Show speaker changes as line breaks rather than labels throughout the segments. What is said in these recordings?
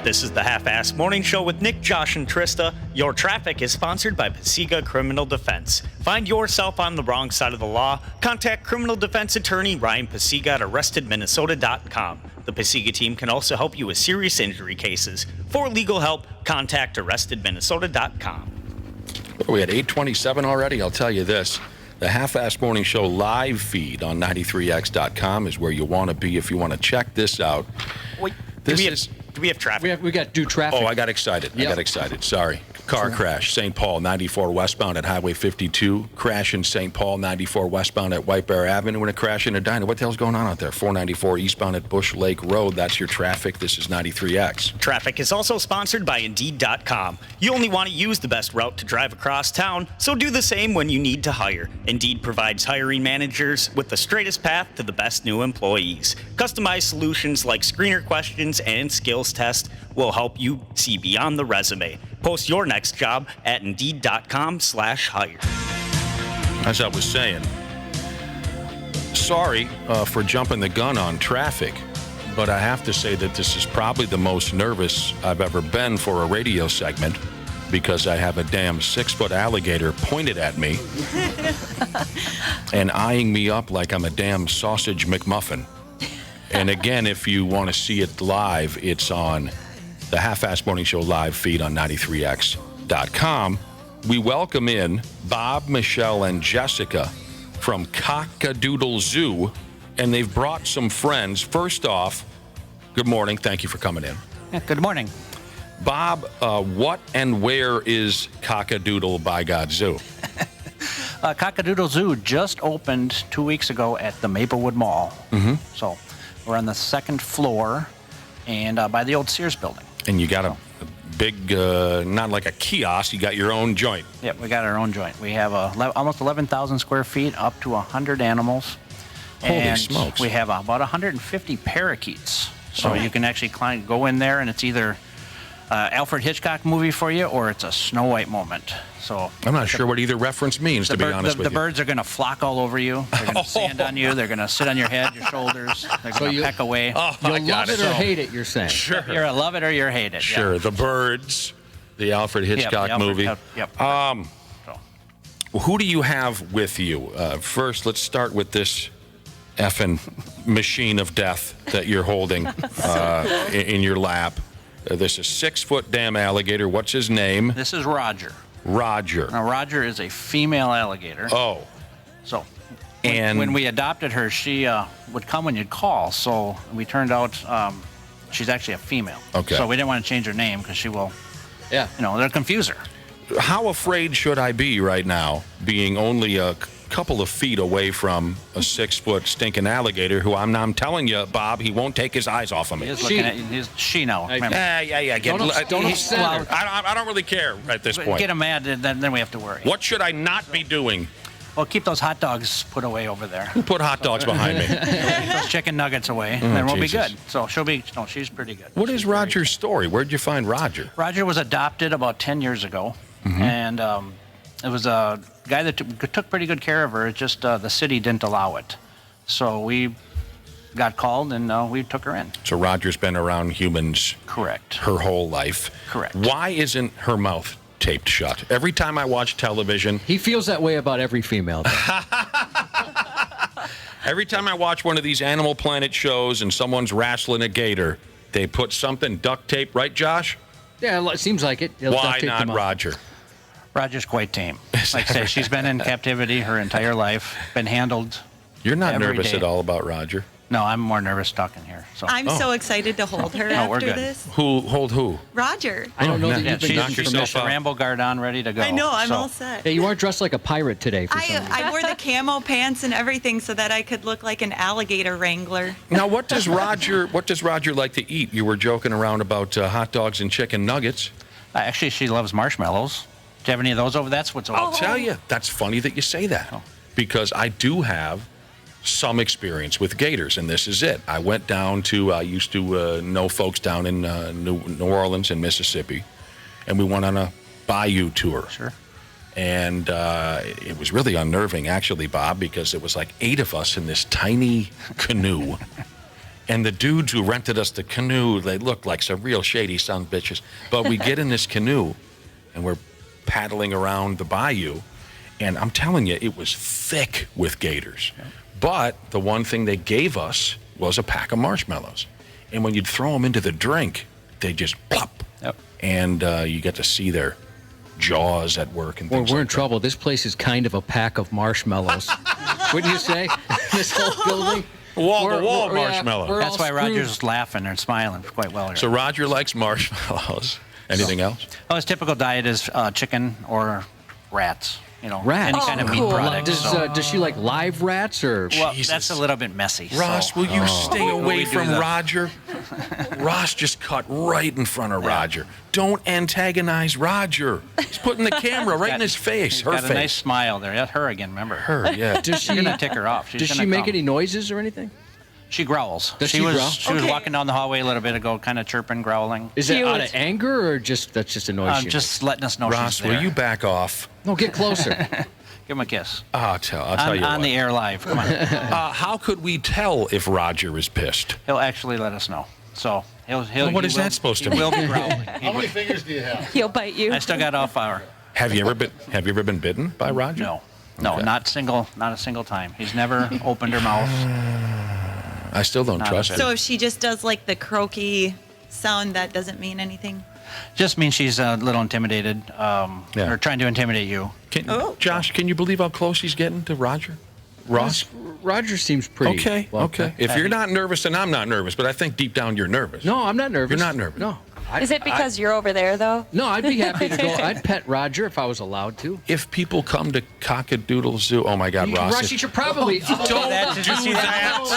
This is the Half-Assed Morning Show with Nick, Josh, and Trista. Your traffic is sponsored by Pasiga Criminal Defense. Find yourself on the wrong side of the law? Contact criminal defense attorney Ryan Pasiga at arrestedminnesota.com. The Pasiga team can also help you with serious injury cases. For legal help, contact arrestedminnesota.com.
What are we at 8:27 already? I'll tell you this. The Half-Assed Morning Show live feed on 93x.com is where you want to be if you want to check this out.
Wait, do we have traffic?
We got to do traffic.
Oh, I got excited. Sorry. Car crash, St. Paul, 94 westbound at Highway 52. Crash in St. Paul, 94 westbound at White Bear Avenue. And a crash in a diner. What the hell's going on out there? 494 eastbound at Bush Lake Road. That's your traffic. This is 93X.
Traffic is also sponsored by Indeed.com. You only want to use the best route to drive across town, so do the same when you need to hire. Indeed provides hiring managers with the straightest path to the best new employees. Customized solutions like screener questions and skills tests will help you see beyond the resume. Post your next job at Indeed.com/hire.
As I was saying, sorry for jumping the gun on traffic, but I have to say that this is probably the most nervous I've ever been for a radio segment because I have a damn 6-foot alligator pointed at me and eyeing me up like I'm a damn sausage McMuffin. And again, if you want to see it live, it's on the Half-Assed Morning Show live feed on 93x.com. We welcome in Bob, Michelle, and Jessica from Cock-a-Doodle Zoo, and they've brought some friends. First off, good morning. Thank you for coming in.
Yeah, good morning.
Bob, what and where is Cock-a-Doodle by God Zoo?
Cockadoodle Zoo just opened 2 weeks ago at the Maplewood Mall.
Mm-hmm.
So we're on the second floor and by the old Sears building.
And you got a big, not like a kiosk, you got your own joint.
Yep, we got our own joint. We have almost 11,000 square feet, up to 100 animals.
Holy smokes.
We have about 150 parakeets. So you can actually go in there, and it's either Alfred Hitchcock movie for you, or it's a Snow White moment. So
I'm not sure what either reference means, to be honest with you.
The birds are going to flock all over you. They're going to stand on you. They're going to sit on your head, your shoulders. They're going to peck away.
You'll love it or hate it, you're saying.
Sure.
You're a love it or you're hate it.
Sure.
Yeah.
The birds, the Alfred Hitchcock movie.
Yep.
Who do you have with you? First, let's start with this effing machine of death that you're holding in your lap. This is 6-foot damn alligator. What's his name?
This is Roger.
Roger.
Now, Roger is a female alligator.
Oh.
So,
And
when we adopted her, she would come when you'd call. So we turned out she's actually a female.
Okay.
So we didn't want to change her name because she will,
Yeah.
they'll confuse her.
how afraid should I be right now, being only a couple of feet away from a 6-foot stinking alligator who I'm telling you, Bob, he won't take his eyes off of me.
He's looking at she now. Remember.
Yeah.
Don't upset her.
I don't really care at this point.
Get him mad, then we have to worry.
What should I not be doing?
Well, keep those hot dogs put away over there.
Put hot dogs behind me.
Keep those chicken nuggets away, and then we'll
Jesus.
be good. So she's pretty good.
What is Roger's story? Where'd you find Roger?
Roger was adopted about 10 years ago, and it was a guy that took pretty good care of her. It's just the city didn't allow it. So we got called, and we took her in.
So Roger's been around humans
Correct.
her whole life.
Correct.
Why isn't her mouth taped shut? Every time I watch television,
He feels that way about every female.
every time I watch one of these Animal Planet shows and someone's wrestling a gator, they put something duct tape, right, Josh?
Yeah, it seems like it. They'll
Why
duct tape
not
them up.
Roger?
Roger's quite tame. Like I say, she's been in captivity her entire life, been handled.
You're not
Every
nervous
day.
at all about Roger?
No, I'm more nervous talking here. So
I'm so excited to hold her
No, we're
after
good.
this.
Who?
Roger.
I don't know that
yeah,
you've been
she's
given
knock yourself
permission.
out.
Rambo guard on, ready to go.
I know, I'm
So-
all set.
Yeah, you are dressed like a pirate today for some reason.
I wore the camo pants and everything so that I could look like an alligator wrangler.
Now, what does Roger like to eat? You were joking around about hot dogs and chicken nuggets.
Actually, she loves marshmallows. Do you have any of those over? That's what's over.
I'll tell you, that's funny that you say that, because I do have some experience with gators, and this is it. I went down to, I used to know folks down in New Orleans and Mississippi, and we went on a bayou tour.
Sure.
And it was really unnerving, actually, Bob, because it was like 8 of us in this tiny canoe. And the dudes who rented us the canoe, they looked like some real shady son of bitches. But we get in this canoe, and we're paddling around the bayou, and I'm telling you, it was thick with gators. But the one thing they gave us was a pack of marshmallows. And when you'd throw them into the drink, they just plop.
Yep.
And you get to see their jaws at work and
Well,
things
we're
like
in trouble. This place is kind of a pack of marshmallows. Wouldn't you say? This whole building.
Wall-to-wall marshmallows.
we're
That's
all
why
screwed.
Roger's laughing and smiling quite well here.
So Roger likes marshmallows. Anything else?
Well, his typical diet is chicken or rats.
Rats.
Any kind of meat
cool.
product.
Does she like live rats or?
Well,
Jesus.
that's a little bit messy.
Ross,
so.
will you stay away
We do
from
that.
Roger? Ross just cut right in front of Roger. Don't antagonize Roger. He's putting the camera right in his face.
She's
Her
got
face.
a nice smile there. That's her again, remember?
Her, yeah.
Does she?
You're going to tick her off. She's
Does
gonna
she make
come.
any noises or anything?
She growls.
Does she
was
growl?
She was
Okay.
walking down the hallway a little bit ago, kind of chirping, growling.
Is it
Cute.
out of anger or that's just a noise? she
Just letting us know
Ross,
she's there.
will you back off?
makes? No, get closer.
Give him a kiss.
I'll tell you
On
what.
the air live. Come on.
How could we tell if Roger is pissed?
He'll actually let us know. So he'll.
Well, what
he
is
will-
that supposed to
he
mean?
will be growling.
How many fingers do you have?
He'll bite you.
I still got off hour.
Have you ever been bitten by Roger?
No,
Okay.
not a single time. He's never opened her mouth.
I still don't
Not
trust
a
him.
bit.
So if she just does like the croaky sound, that doesn't mean anything.
Just means she's a little intimidated,
Yeah.
or trying to intimidate you.
Josh, can you believe how close he's getting to Roger? Ross?
Roger seems pretty.
Okay,
well,
okay. If you're not nervous, then I'm not nervous. But I think deep down you're nervous.
No, I'm not nervous.
You're not nervous?
No.
Is it because you're over there, though?
No, I'd be happy to go. I'd pet Roger if I was allowed to.
If people come to Cock-a-Doodle Zoo, oh my God, Ross.
Ross, you should probably.
Don't do that.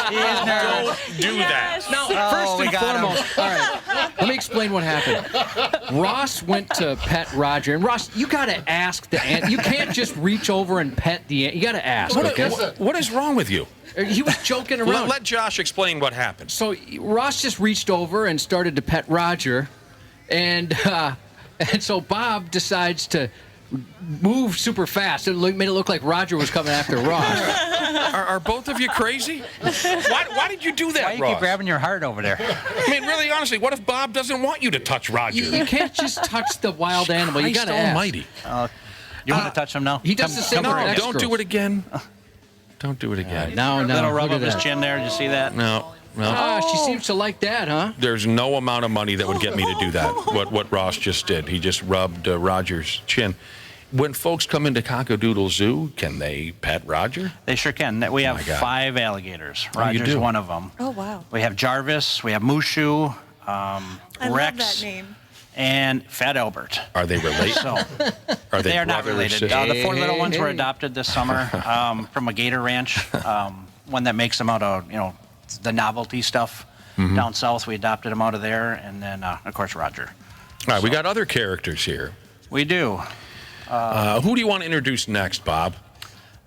Don't do that.
Now,
Oh,
first
we
and
got him.
foremost, all right, let me explain what happened. Ross went to pet Roger, and Ross, you got to ask the ant. You can't just reach over and pet the ant. You got to ask, okay?
What is wrong with you?
He was joking around.
Let Josh explain what happened.
So Ross just reached over and started to pet Roger, and so Bob decides to move super fast. It made it look like Roger was coming after Ross.
Are both of you crazy? Why did you do that,
Why you
Ross?
keep grabbing your heart over there?
I mean, really, honestly, what if Bob doesn't want you to touch Roger?
You can't just touch the wild animal. You got to
Christ
ask.
almighty.
You want to touch him now?
He does the same
No,
for ex
don't do
girls.
it again. Don't do it again.
No, no.
Little rub
look
of
at
his
that.
chin there. Did you see that?
No.
Ah, she seems to like that, huh?
There's no amount of money that would get me to do that. What Ross just did. He just rubbed Roger's chin. When folks come into Cock-a-Doodle Zoo, can they pet Roger?
They sure can. We have
my God.
5 alligators.
Oh, you
Roger's
do?
one of them.
Oh, wow.
We have Jarvis. We have Mushu,
I
Rex,
love that name.
and Fat Albert.
Are they related?
So
Are
they are not
brother or
related.
sister?
The 4 little ones were
Hey.
adopted this summer from a gator ranch. One that makes them out of the novelty stuff down south. We adopted them out of there, and then of course Roger.
All right, we got other characters here.
We do.
Who do you want to introduce next, Bob?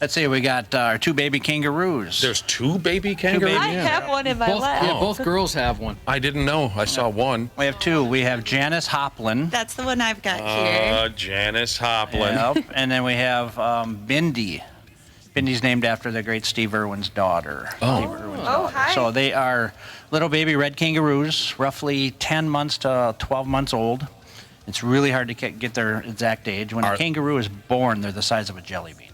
Let's see. We got our 2 baby kangaroos.
There's 2 baby kangaroos?
baby-
I have one in my
Both,
lap.
yeah, both girls have one.
I didn't know. I saw one.
We have 2. We have Janice Hoplin.
That's the one I've got here.
Janice Hoplin.
Yep. And then we have Bindi. Bindi's named after the great Steve Irwin's daughter.
Oh.
Steve Irwin's
Oh,
daughter.
hi.
So they are little baby red kangaroos, roughly 10 months to 12 months old. It's really hard to get their exact age. When a kangaroo is born, they're the size of a jelly bean.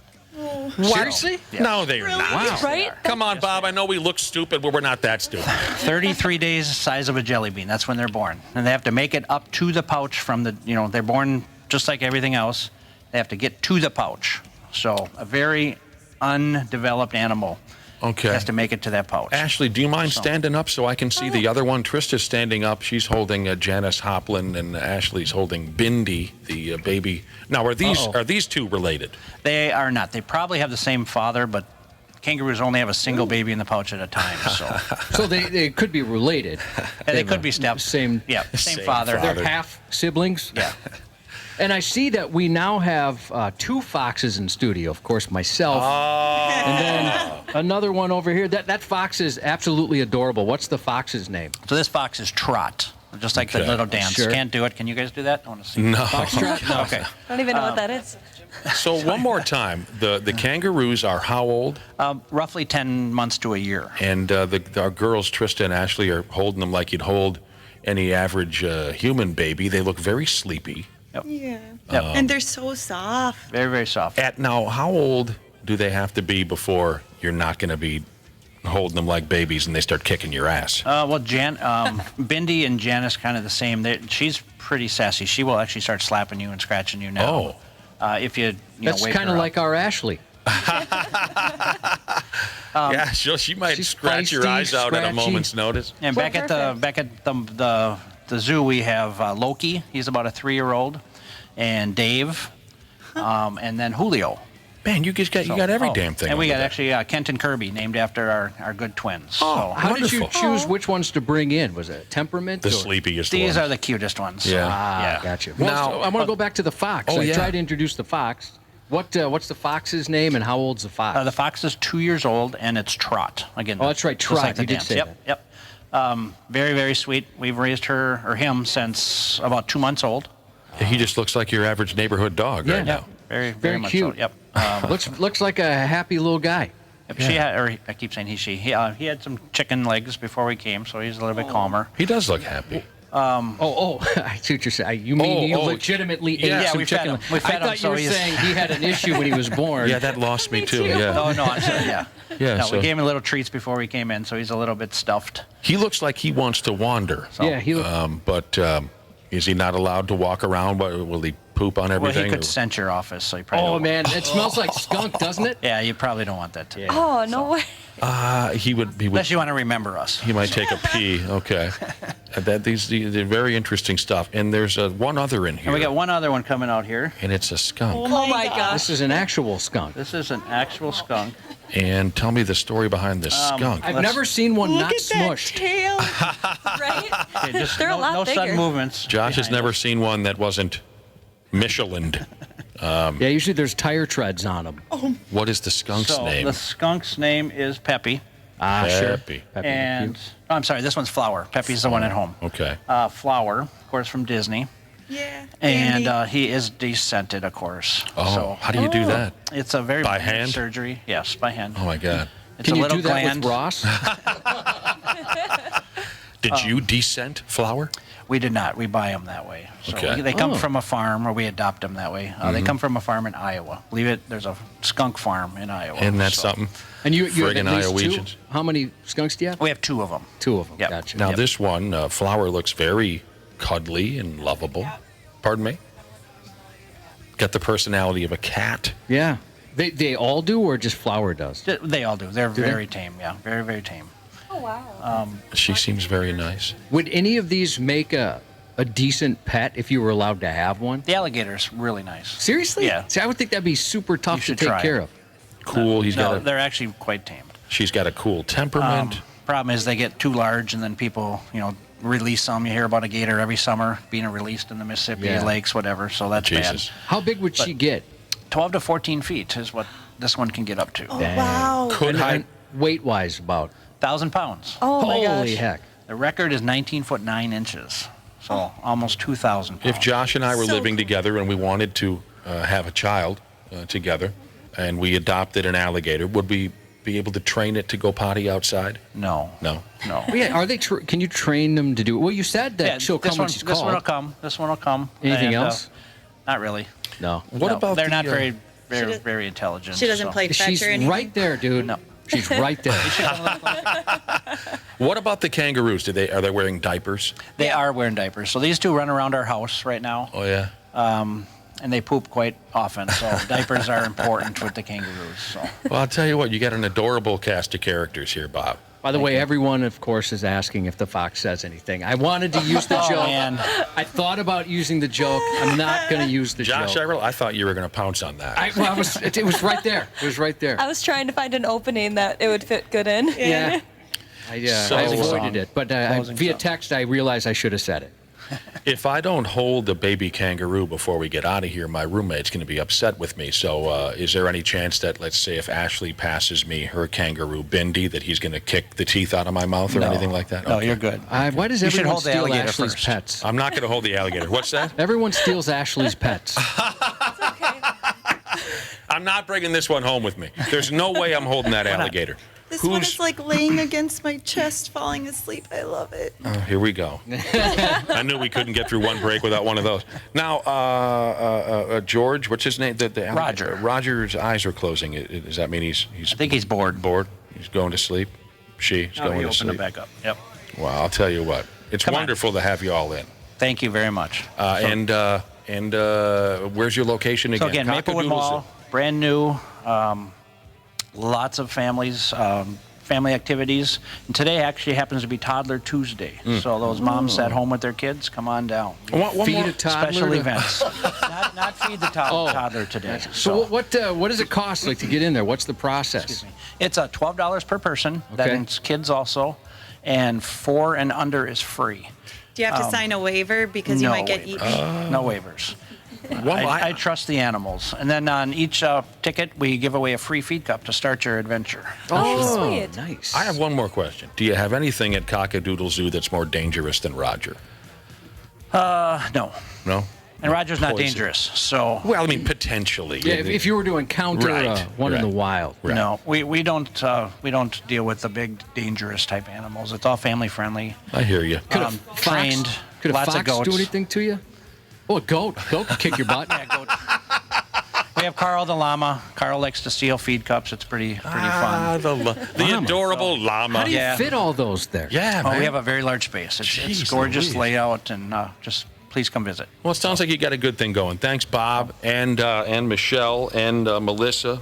Seriously?
Yeah.
No, they're not.
Right?
Come on, Bob. I know we look stupid, but we're not that stupid.
33 days the size of a jelly bean. That's when they're born. And they have to make it up to the pouch from the, they're born just like everything else. They have to get to the pouch. So a very undeveloped animal
Okay.
has to make it to that pouch.
Ashley, do you mind standing up so I can see the other one? Trista's standing up. She's holding Janice Hoplin, and Ashley's holding Bindi, the baby. Now, are these 2 related?
They are not. They probably have the same father, but kangaroos only have a single baby in the pouch at a time. So
So they could be related.
and they
have
could
a
be steps.
Same.
Yeah, same
Same
father.
father.
They're half siblings.
Yeah.
And I see that we now have 2 foxes in studio. Of course, myself, and then another one over here. That fox is absolutely adorable. What's the fox's name?
So this fox is Trot. just like the
Okay.
little dance.
Sure.
Can't do it. Can you guys do that? I want to see.
No.
Foxtrot? No.
Okay.
I don't even know what that is.
So one more time, the kangaroos are how old?
Roughly 10 months to a year.
And our girls, Trista and Ashley, are holding them like you'd hold any average human baby. They look very sleepy.
Yeah.
Yep.
And they're so soft.
Very, very soft.
Now, how old do they have to be before you're not going to be holding them like babies and they start kicking your ass?
Bindi and Janice kind of the same. She's pretty sassy. She will actually start slapping you and scratching you now. If you
That's
wake
kind
her
of
up.
like our Ashley.
Yeah, she might
she's
scratch your
feisty,
eyes out at a
scratchy.
moment's notice.
And
Well,
back
perfect.
at the zoo, we have Loki. He's about a 3-year-old, and Dave, and then Julio.
Man, you got every damn thing.
And we
over
got
there.
actually Kent and Kirby, named after our good twins.
Oh,
How did you
Wonderful.
choose which ones to bring in? Was it temperament?
the
or-
sleepiest
These
ones.
are the cutest ones.
Yeah.
Ah, gotcha. Well,
Now-
so I want to go back to the fox.
Oh,
I
yeah.
tried to introduce the fox. What's the fox's name and how old's the fox?
The fox is 2 years old, and it's Trot. Again.
Oh, that's right,
just
Trot.
like the
You did
dance.
say
Yep,
that.
Yep. Very, very sweet. We've raised her or him since about 2 months old.
He just looks like your average neighborhood dog right
Yeah.
now.
Very,
Very
much
cute.
so. Yep.
Looks like a happy little guy.
Yep, she had, or I keep saying he had some chicken legs before we came, so he's a little bit calmer.
He does look happy.
I see what you're saying. You mean he legitimately ate
Yeah,
some
we fed
chicken?
him. We fed
I
him,
thought you
so
were
he's-
saying he had an issue when he was born.
Yeah, that lost me too.
too.
Yeah.
Oh no, I'm sorry, yeah.
Yeah,
No,
so-
we gave him little treats before we came in, so he's a little bit stuffed.
He looks like he wants to wander.
Yeah, he looked.
But is he not allowed to walk around? Will he poop on
Well,
everything?
he could
or-
scent your office, so you probably
Oh
don't-
man, it smells like skunk, doesn't it?
Yeah, you probably don't want that to.
Oh, no way.
He would.
Unless you want to remember us.
He might take a pee. Okay. They're very interesting stuff. And there's one other in here.
And we got one other one coming out here.
And it's a skunk.
Oh
my gosh.
This is an actual skunk.
This is an actual skunk.
And tell me the story behind this skunk.
I've never seen one
Look
not
at that
smushed.
tail.
Right?
Okay, just
They're a lot
no sudden
bigger.
movements.
Josh has
behind
never
us.
seen one that wasn't Michelined.
Yeah, usually there's tire treads on them.
What is the skunk's
So
name?
the skunk's name is Peppy,
Ah, sure.
Peppy.
Peppy,
and oh, I'm sorry, this one's Flower. Peppy's the one at home.
Okay.
Flower, of course, from Disney,
Yeah.
and
Andy.
he is descented, of course.
Oh,
so
how do you do that?
it's a very
By
minor
hand?
surgery. Yes, by hand.
Oh my God.
It's
Can
a
you
little
do that
gland.
with Ross?
Did you descent Flower?
We did not. We buy them that way. So
Okay.
they come
Oh.
from a farm, or we adopt them that way. They come from a farm in Iowa. Believe it, there's a skunk farm in Iowa.
And that's
So
something.
And you have
Friggin'
at least two?
Iowegians.
How many skunks do you have?
We have 2 of them.
2 of them.
Yep.
Gotcha.
Now
Yep.
this one, Flower, looks very cuddly and lovable. Pardon me? Got the personality of a cat.
Yeah. They all do, or just Flower does?
They all do. They're
they?
very tame. Yeah, very, very tame.
Oh, wow.
She seems very nice.
Would any of these make a decent pet if you were allowed to have one?
The alligator's really nice.
Seriously?
Yeah.
See, I would think that'd be super tough
You
to
should
take
try
care
it.
of.
Cool.
No, they're actually quite tamed.
She's got a cool temperament.
Problem is they get too large, and then people, release them. You hear about a gator every summer being released in the Mississippi
Yeah.
lakes, whatever. So that's
Jesus.
bad.
How big would she get?
12 to 14 feet is what this one can get up to.
Oh, wow.
Could I?
Weight-wise, about?
1,000 pounds.
Oh, my
Holy
gosh.
heck.
The record is 19 foot 9 inches. So almost 2,000 pounds.
If Josh and I were
So
living
cool.
together and we wanted to have a child together, and we adopted an alligator, would we be able to train it to go potty outside?
No.
No.
No.
Oh, yeah, are they? Can you train them to do it? Well, you said that she'll come when she's
this one will
called.
come. This one will come.
Anything
And,
else?
Not really.
No.
What
No,
about
they're
the,
not very, very,
does-
very intelligent.
She doesn't
so.
play fetch
She's
or anything.
right there, dude.
No.
She's right there.
What about the kangaroos? Are they wearing diapers?
They are wearing diapers. So these 2 run around our house right now,
Oh yeah.
and they poop quite often. So diapers are important with the kangaroos. So.
Well, I'll tell you what. You got an adorable cast of characters here, Bob.
By the way, everyone, of course, is asking if the fox says anything. I wanted to use the joke.
Man.
I thought about using the joke. I'm not going to use the
Josh,
joke.
I thought you were going to pounce on that.
It was right there. It was right there.
I was trying to find an opening that it would fit good in.
Yeah. I
So-
avoided
Song.
it. But
Closing
via
song.
text, I realized I should have said it.
If I don't hold the baby kangaroo before we get out of here, my roommate's going to be upset with me. So is there any chance that, let's say, if Ashley passes me her kangaroo Bindi, that he's going to kick the teeth out of my mouth or anything like that?
No,
Okay.
you're good.
Why does
You should
everyone
hold the
steal
alligator
Ashley's
first.
pets?
I'm not going to hold the alligator. What's that?
Everyone steals Ashley's pets.
I'm not bringing this one home with me. There's no way I'm holding that alligator.
This one is like laying against my chest, falling asleep. I love it.
Oh, here we go. I knew we couldn't get through one break without one of those. Now, George, what's his name? The
Roger.
Roger's eyes are closing. Does that mean he's
I think he's bored.
bored? He's going to sleep? She's
Oh,
going
he
to
opened
sleep.
it back up. Yep.
Well, I'll tell you what. It's
Come on.
wonderful to have you all in.
Thank you very much.
And where's your location again?
So again, Maplewood
Cockadoodle
Mall,
Zoo.
brand new, lots of families, family activities. And today actually happens to be Toddler Tuesday. So those moms at home with their kids, come on down.
One
Feed
more-
a toddler.
Special
to-
events. not feed the toddler today.
So what does it cost like to get in there? What's the process?
It's $12 per person. That
Okay.
includes kids also. And 4 and under is free.
Do you have to sign a waiver because you
no
might get
waivers.
eaten?
No waivers.
Well,
I trust the animals. And then on each ticket, we give away a free feed cup to start your adventure.
Oh, sweet.
Nice.
I have one more question. Do you have anything at Cock-a-Doodle Zoo that's more dangerous than Roger?
No.
No?
And Roger's not
Poison.
dangerous, so
Well, I mean, potentially.
Yeah, if you were to encounter
Right,
one in
right.
the wild.
Right.
no, we don't deal with the big dangerous type animals. It's all family friendly.
I hear you.
Trained,
Could a
lots
fox
of goats.
do anything to you? Oh, a goat. Goat can kick your butt.
Yeah, goat. We have Carl the llama. Carl likes to steal feed cups. It's pretty fun.
The
Llama.
adorable llama.
How do you
Yeah.
fit all those there?
Yeah,
Oh,
man.
we have a very large space. It's
Jeez
gorgeous
Louise.
layout, and just please come visit.
Well, it sounds like you got a good thing going. Thanks, Bob and Michelle and Melissa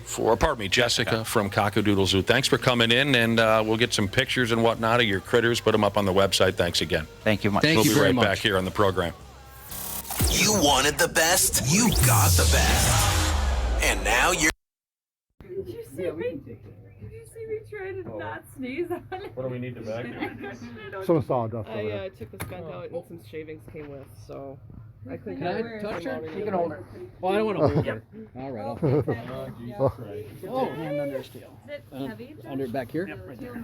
Jessica from Cock-a-Doodle Zoo. Thanks for coming in, and we'll get some pictures and whatnot of your critters. Put them up on the website. Thanks again.
Thank you much.
Thank
We'll
you
be
very
right
much.
back here on the program.
You wanted the best, you got the best. And now you're
Did you see me try to not sneeze on it?
What do we need to bag?
Some sawdust on
I
it.
took the skunk out and some shavings came with, so I couldn't.
Can I touch her?
You can hold her.
Oh, I don't want to hold her. All right. Oh,
Hand under his tail.
under back here?
Right there.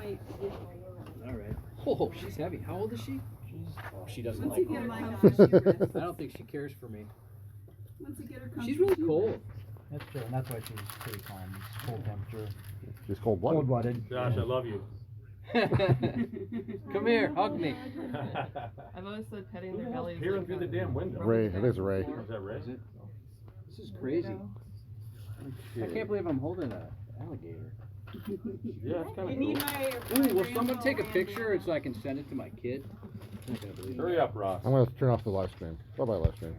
All right. Oh, she's heavy. How old is she? She doesn't
Once
like
you
me.
get her
I don't think she cares for me.
Once you get her
She's really cold.
That's true, and that's why she's pretty calm. It's cold temperature.
Just cold-blooded.
Cold-blooded.
Josh, I love you.
Come here, hug me.
I've always said petting their bellies.
Peering
like
through the
a-
damn window.
Ray, it is Ray.
Is that Ray?
This is crazy. I can't believe I'm holding an alligator.
Yeah, it's kind
You
of
need
cool.
my.
Ooh, will someone take a picture so I can send it to my kid? I'm not gonna believe it.
Hurry up, Ross.
I'm going to turn off the live stream. Bye-bye, live stream.